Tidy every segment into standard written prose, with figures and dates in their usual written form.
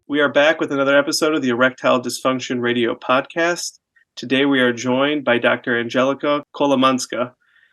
We are back with another episode of the Erectile Dysfunction Radio Podcast. Today we are joined by Dr. Angelika Kołomańska.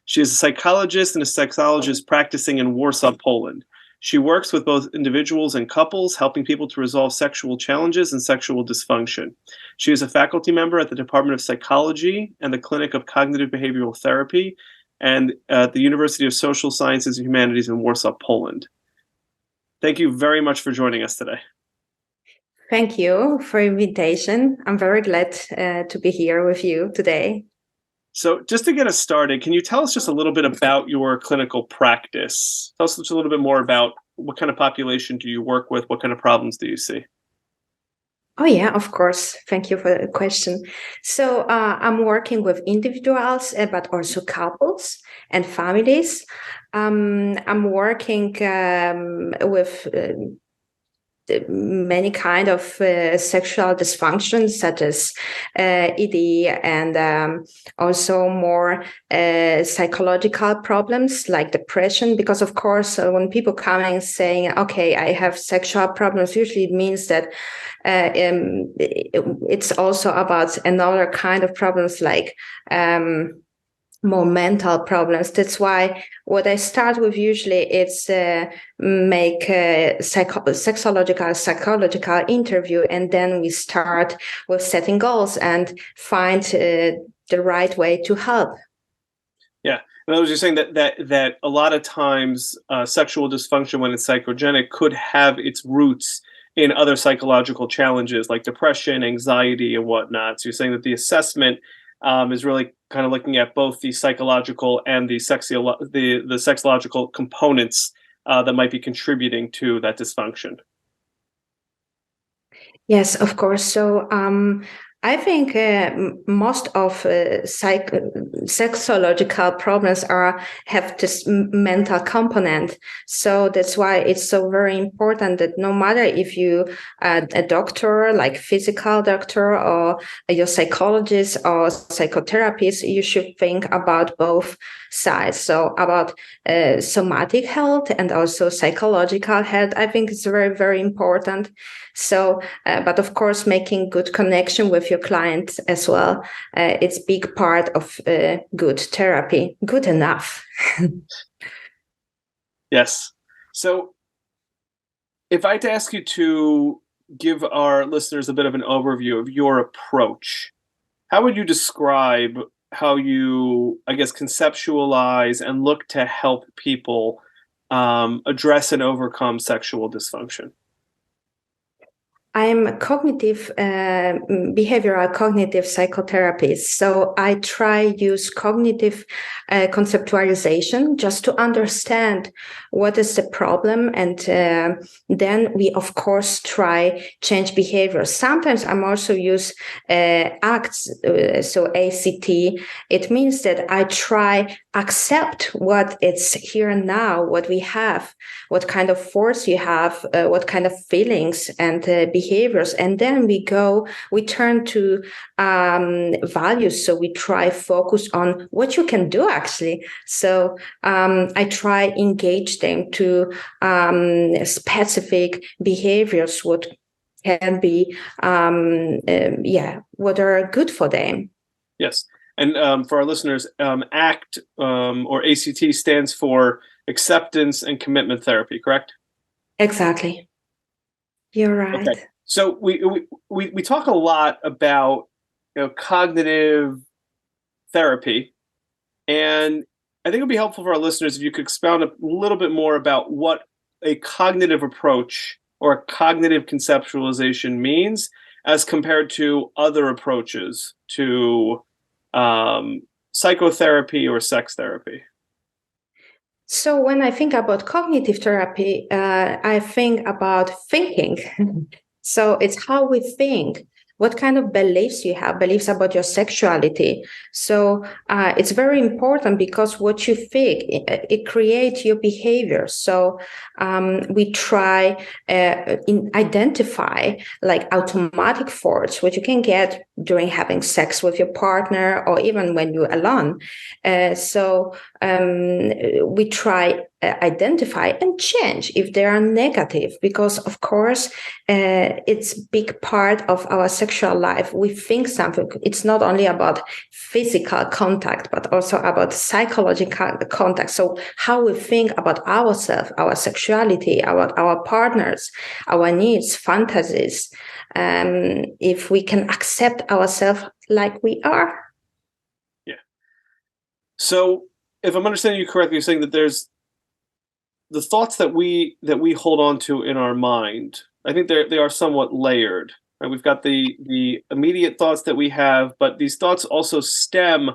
She is a psychologist and a sexologist practicing in Warsaw, Poland. She works with both individuals and couples, helping people to resolve sexual challenges and sexual dysfunction. She is a faculty member at the Department of Psychology and the Clinic of Cognitive Behavioral Therapy and at the University of Social Sciences and Humanities in Warsaw, Poland. Thank you very much for joining us today. Thank you for invitation. I'm very glad to be here with you today. So just to get us started, can you tell us just a little bit about your clinical practice? Tell us just a little bit more about what kind of population do you work with? What kind of problems do you see? Oh, yeah, of course. Thank you for the question. So I'm working with individuals, but also couples and families. I'm working with many kind of sexual dysfunctions such as ED and also more psychological problems like depression, because of course when people coming saying, okay, I have sexual problems, usually it means that it's also about another kind of problems like more mental problems. That's why what I start with usually is make a psychological interview, and then we start with setting goals and find the right way to help. Yeah, in other words, you're saying that a lot of times sexual dysfunction, when it's psychogenic, could have its roots in other psychological challenges like depression, anxiety, and whatnot. So you're saying that the assessment is really kind of looking at both the psychological and the sexological components that might be contributing to that dysfunction. Yes, of course. So I think most of sexological problems have this mental component. So that's why it's so very important that no matter if you a doctor, like physical doctor, or your psychologist or psychotherapist, you should think about both sides. So about somatic health and also psychological health, I think it's very, very important. So, but of course, making good connection with your clients as well. It's big part of good therapy. Good enough. Yes. So if I had to ask you to give our listeners a bit of an overview of your approach, how would you describe how you, I guess, conceptualize and look to help people address and overcome sexual dysfunction? I'm a behavioral cognitive psychotherapist. So I try use cognitive conceptualization just to understand what is the problem. And then we, of course, try change behavior. Sometimes I'm also use ACT, so ACT. It means that I try accept what it's here and now, what we have, what kind of force you have, what kind of feelings and behaviors, and then we turn to values. So we try focus on what you can do actually. So I try engage them to specific behaviors, what can be what are good for them. Yes. And for our listeners, ACT or ACT stands for acceptance and commitment therapy, correct? Exactly. You're right. Okay. So we talk a lot about cognitive therapy, and I think it would be helpful for our listeners if you could expound a little bit more about what a cognitive approach or a cognitive conceptualization means as compared to other approaches to psychotherapy or sex therapy. So when I think about cognitive therapy, I think about thinking. So it's how we think, what kind of beliefs you have, beliefs about your sexuality. So it's very important because what you think, it creates your behavior. So we try identify like automatic thoughts, what you can get during having sex with your partner or even when you're alone. So we try identify and change if they are negative, because of course it's big part of our sexual life. We think something, it's not only about physical contact but also about psychological contact. So how we think about ourselves, our sexuality, our partners, our needs, fantasies, if we can accept ourselves like we are. Yeah. So if I'm understanding you correctly, you're saying that there's the thoughts that we hold on to in our mind. I think they are somewhat layered. Right? We've got the immediate thoughts that we have, but these thoughts also stem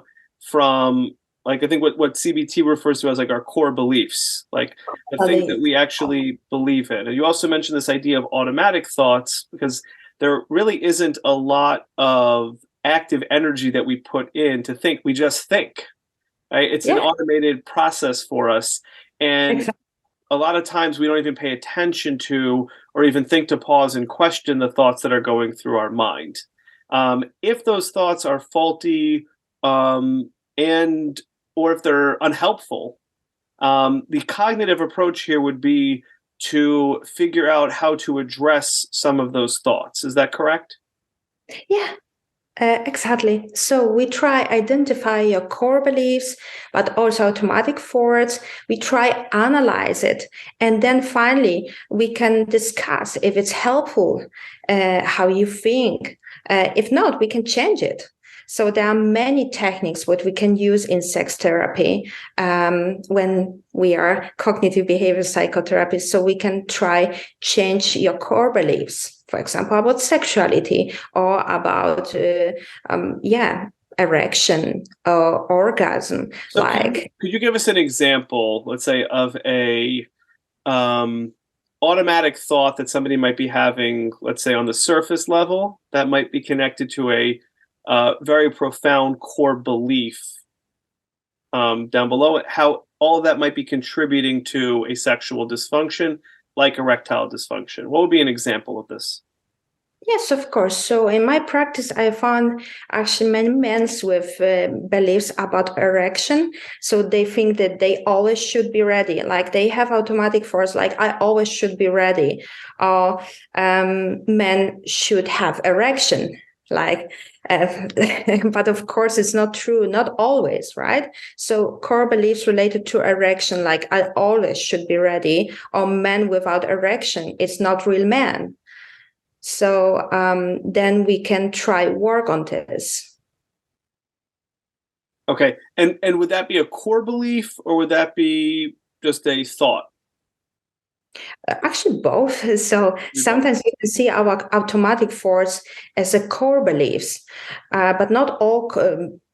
from, like, I think what CBT refers to as like our core beliefs, like the things that we actually believe in. And you also mentioned this idea of automatic thoughts, because there really isn't a lot of active energy that we put in to think. We just think. Right? It's an automated process for us. And Exactly. a lot of times we don't even pay attention to or even think to pause and question the thoughts that are going through our mind. If those thoughts are faulty, and or if they're unhelpful, the cognitive approach here would be to figure out how to address some of those thoughts. Is that correct? Yeah. Exactly. So we try identify your core beliefs, but also automatic thoughts. We try analyze it, and then finally we can discuss if it's helpful, how you think. If not, we can change it. So there are many techniques what we can use in sex therapy when we are cognitive behavior psychotherapists. So we can try change your core beliefs, for example, about sexuality or about erection or orgasm. So Like, could you give us an example, let's say, of a automatic thought that somebody might be having, let's say, on the surface level, that might be connected to a very profound core belief down below it, how all of that might be contributing to a sexual dysfunction, like erectile dysfunction? What would be an example of this? yes, of course. So in my practice, I found actually many men with beliefs about erection. So they think that they always should be ready. Like they have automatic force, like I always should be ready. Or men should have erection. Like, but of course, it's not true. Not always, right? So core beliefs related to erection, like I always should be ready, or men without erection, it's not real man. So then we can try work on this. Okay, and would that be a core belief, or would that be just a thought? Actually, both. So sometimes you can see our automatic force as a core beliefs, but not all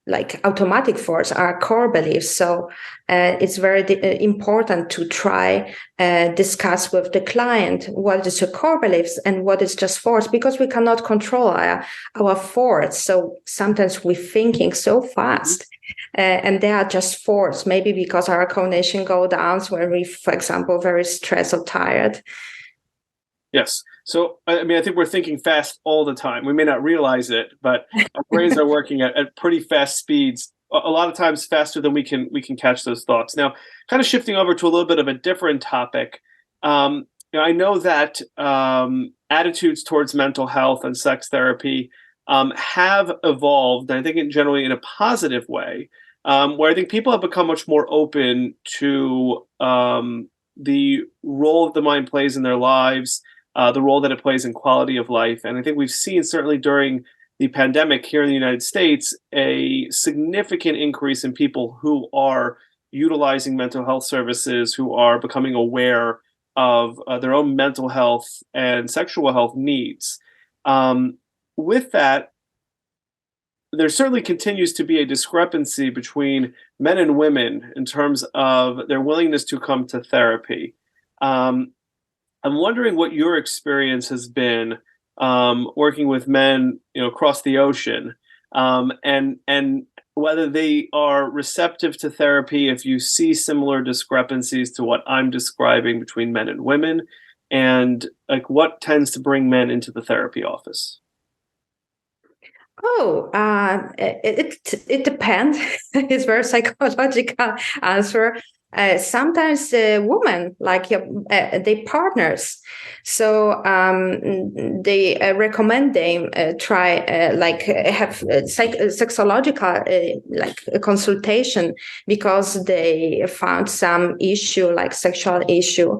like automatic force are core beliefs. So it's very important to try discuss with the client what is your core beliefs and what is just force, because we cannot control our force. So sometimes we're thinking so fast. And they are just forced, maybe because our cognition go down when we, for example, very stressed or tired. Yes. So, I mean, I think we're thinking fast all the time. We may not realize it, but our brains are working at pretty fast speeds, a lot of times faster than we can catch those thoughts. Now, kind of shifting over to a little bit of a different topic. I know that attitudes towards mental health and sex therapy have evolved, and I think generally in a positive way, where I think people have become much more open to the role that the mind plays in their lives, the role that it plays in quality of life. And I think we've seen, certainly during the pandemic here in the United States, a significant increase in people who are utilizing mental health services, who are becoming aware of their own mental health and sexual health needs. With that, there certainly continues to be a discrepancy between men and women in terms of their willingness to come to therapy. I'm wondering what your experience has been working with men, across the ocean, and whether they are receptive to therapy. If you see similar discrepancies to what I'm describing between men and women, and like what tends to bring men into the therapy office. Oh, it depends. It's very psychological answer. Sometimes women like they partners, so they recommend them try have sexological like a consultation because they found some issue like sexual issue,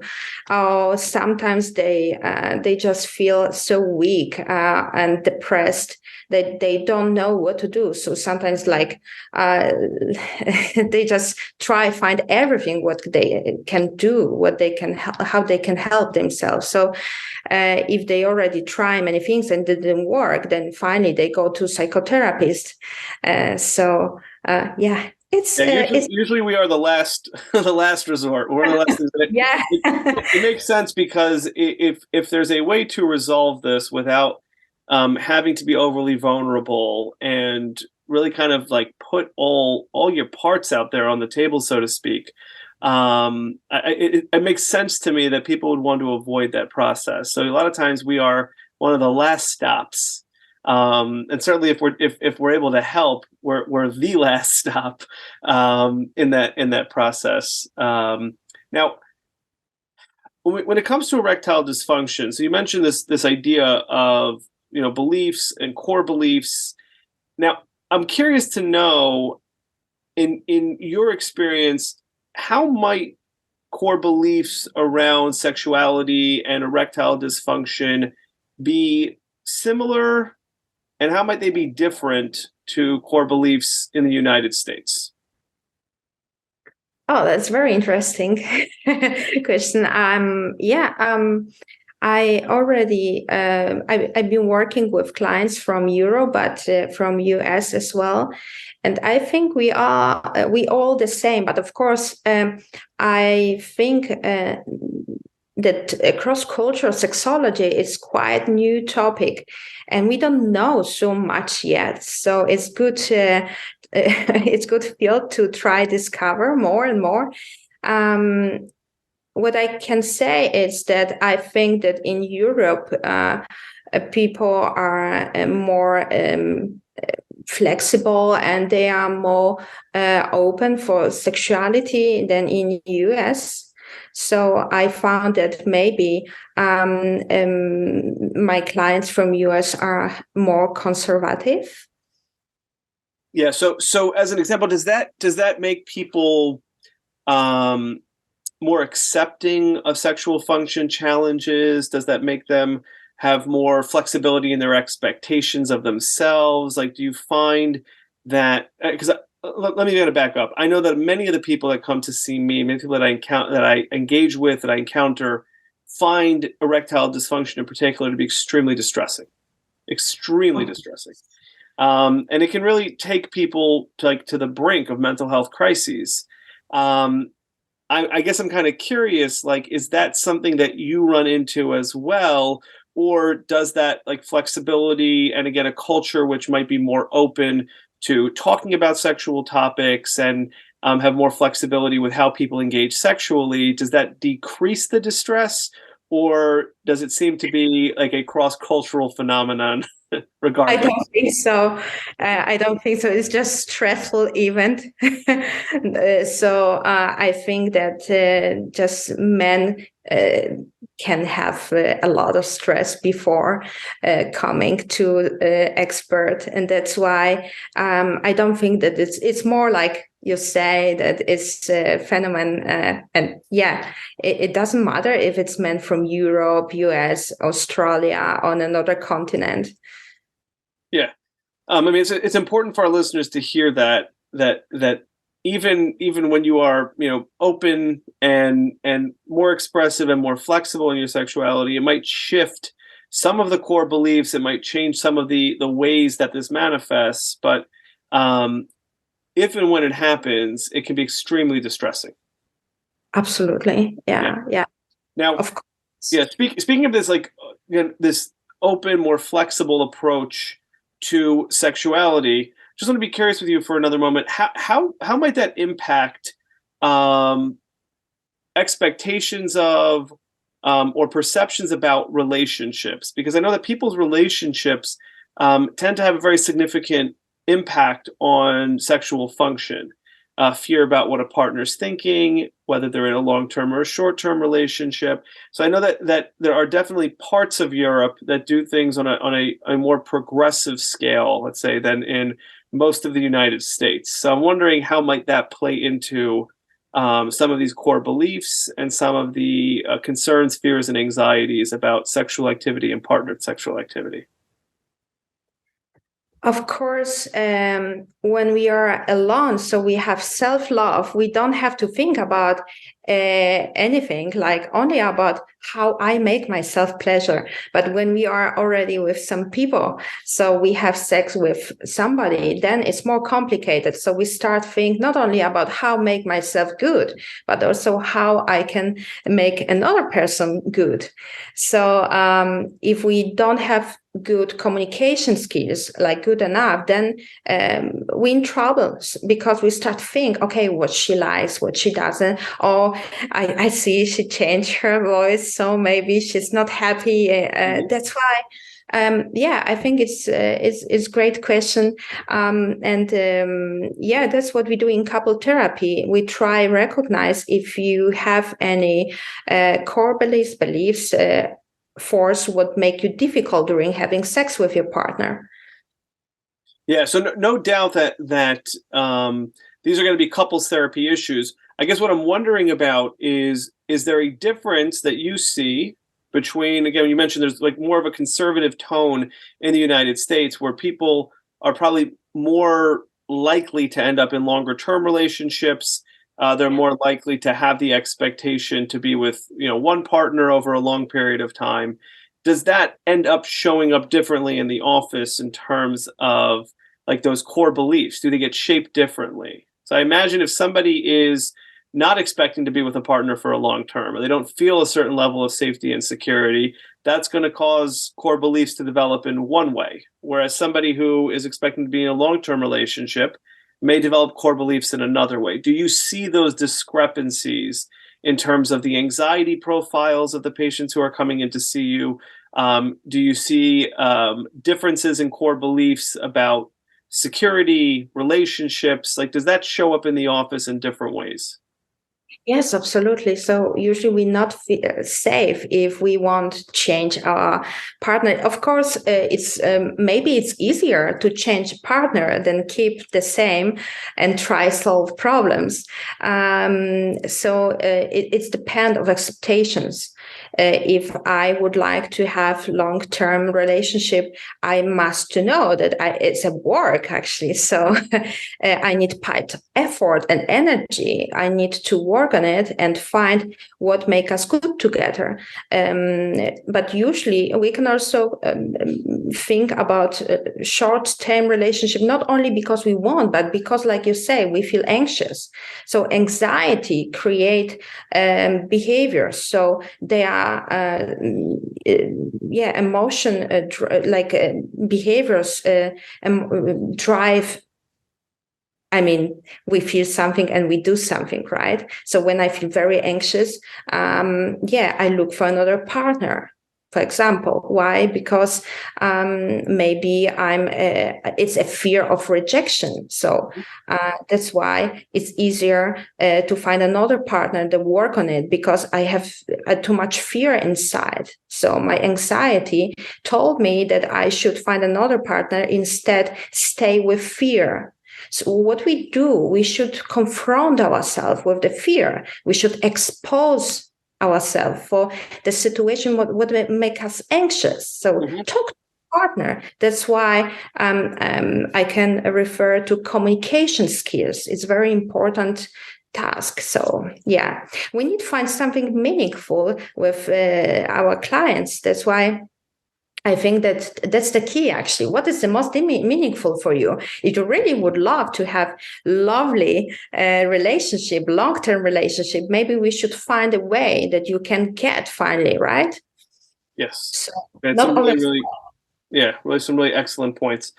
or sometimes they just feel so weak and depressed that they don't know what to do. So sometimes like they just try find everything what they can do, what they can how they can help themselves. So if they already try many things and it didn't work, then finally they go to psychotherapist. Yeah, Usually we are the last the last resort. We're the last. yeah. It makes sense because if there's a way to resolve this without having to be overly vulnerable and really kind of like put all your parts out there on the table, so to speak, it makes sense to me that people would want to avoid that process. So a lot of times we are one of the last stops. And certainly if we're able to help, we're the last stop in that process. Now, when it comes to erectile dysfunction, so you mentioned this idea of beliefs and core beliefs. Now, I'm curious to know, in your experience, how might core beliefs around sexuality and erectile dysfunction be similar, and how might they be different to core beliefs in the United States? Oh, that's very interesting question. I already I've been working with clients from Europe, but from US as well, and I think we all the same. But of course, I think that cross-cultural sexology is quite new topic, and we don't know so much yet. So it's good. It's good field to try discover more and more. What I can say is that I think that in Europe, people are more flexible and they are more open for sexuality than in US. So I found that maybe my clients from US are more conservative. Yeah. So as an example, does that make people more accepting of sexual function challenges? Does that make them have more flexibility in their expectations of themselves? Like, do you find that, because let me kind of back up. I know that many of the people that come to see me, many people that I engage with, that I encounter, find erectile dysfunction in particular to be extremely distressing, extremely distressing. And it can really take people to the brink of mental health crises. I guess I'm kind of curious, like, is that something that you run into as well? Or does that like flexibility and again, a culture which might be more open to talking about sexual topics and have more flexibility with how people engage sexually, does that decrease the distress? Or does it seem to be like a cross-cultural phenomenon regardless? I don't think so. I don't think so. It's just stressful event. I think that just men can have a lot of stress before coming to expert, and that's why I don't think that it's more like you say that it's a phenomenon, and yeah, it doesn't matter if it's men from Europe, US, Australia, on another continent. Yeah. I mean, it's important for our listeners to hear that even when you are open and more expressive and more flexible in your sexuality, it might shift some of the core beliefs. It might change some of the ways that this manifests. But if and when it happens, it can be extremely distressing. Absolutely, yeah. Now, Of course. yeah. Speaking of this, like this open, more flexible approach to sexuality, just want to be curious with you for another moment. How might that impact expectations of or perceptions about relationships? Because I know that people's relationships tend to have a very significant impact on sexual function. Fear about what a partner's thinking, whether they're in a long-term or a short-term relationship. So I know that there are definitely parts of Europe that do things on a more progressive scale, let's say, than in most of the United States. So I'm wondering how might that play into some of these core beliefs and some of the concerns, fears, and anxieties about sexual activity and partnered sexual activity. Of course, when we are alone, so we have self-love, we don't have to think about anything, like only about how I make myself pleasure. But when we are already with some people, so we have sex with somebody, then it's more complicated. So we start think not only about how make myself good, but also how I can make another person good. So if we don't have good communication skills, like good enough, then we're in trouble, because we start think, okay, what she likes, what she doesn't. Or I see she changed her voice, so maybe she's not happy. That's why. I think it's great question, that's what we do in couple therapy. We try recognize if you have any core beliefs. Force what make you difficult during having sex with your partner. Yeah, so no doubt that these are going to be couples therapy issues. I guess what I'm wondering about is there a difference that you see between, again, you mentioned there's like more of a conservative tone in the United States where people are probably more likely to end up in longer term relationships. They're more likely to have the expectation to be with, one partner over a long period of time. Does that end up showing up differently in the office in terms of like those core beliefs? Do they get shaped differently? So I imagine if somebody is not expecting to be with a partner for a long term, or they don't feel a certain level of safety and security, that's going to cause core beliefs to develop in one way. Whereas somebody who is expecting to be in a long-term relationship may develop core beliefs in another way. Do you see those discrepancies in terms of the anxiety profiles of the patients who are coming in to see you? Do you see differences in core beliefs about security, relationships? Like, does that show up in the office in different ways? Yes, absolutely. So usually we're not safe if we want to change our partner. Of course, it's maybe it's easier to change partner than keep the same and try solve problems. It's depend of expectations. If I would like to have long-term relationship, I must to know that it's a work actually. So I need effort and energy. I need to work on it and find what make us good together. But usually we can also think about short-term relationship, not only because we want, but because, like you say, we feel anxious. So anxiety create behaviors. So they are emotion behaviors drive. I mean, we feel something and we do something, right? So when I feel very anxious, I look for another partner. For example, why? Because maybe it's a fear of rejection. So that's why it's easier to find another partner to work on it, because I have too much fear inside. So my anxiety told me that I should find another partner, instead stay with fear. So what we do, we should confront ourselves with the fear. We should expose ourselves for the situation, what would make us anxious. So talk to a partner. That's why I can refer to communication skills. It's very important task. So we need to find something meaningful with our clients. That's why I think that's the key, actually. What is the most meaningful for you? If you really would love to have lovely relationship, long-term relationship, maybe we should find a way that you can get finally, right? Yes. So That's not some really some really excellent points.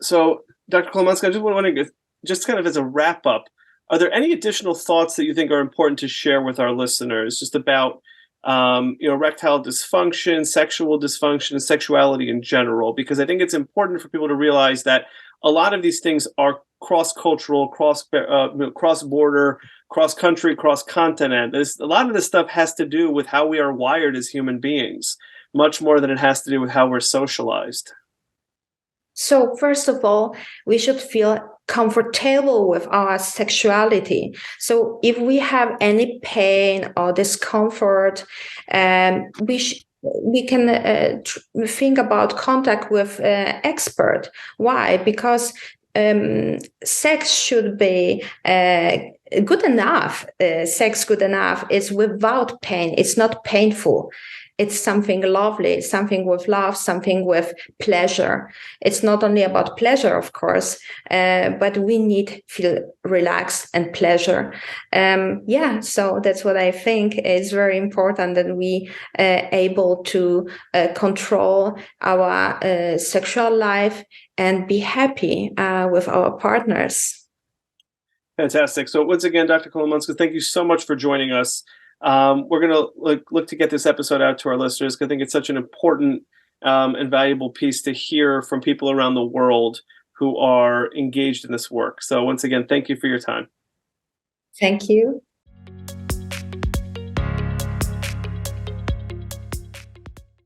So Dr. Kołomańska, I just want to just kind of as a wrap up, are there any additional thoughts that you think are important to share with our listeners just about erectile dysfunction, sexual dysfunction, and sexuality in general, because I think it's important for people to realize that a lot of these things are cross-cultural, cross-border, cross-country, cross-continent. A lot of this stuff has to do with how we are wired as human beings, much more than it has to do with how we're socialized. So first of all, we should feel comfortable with our sexuality. So if we have any pain or discomfort, we can think about contact with expert. Why? Because sex should be good enough. Sex good enough is without pain. It's not painful. It's something lovely, something with love, something with pleasure. It's not only about pleasure, of course, but we need to feel relaxed and pleasure. So that's what I think is very important, that we able to control our sexual life and be happy with our partners. Fantastic. So once again, Dr. Kołomańska, thank you so much for joining us. We're going to look to get this episode out to our listeners, because I think it's such an important and valuable piece to hear from people around the world who are engaged in this work. So once again, thank you for your time. Thank you.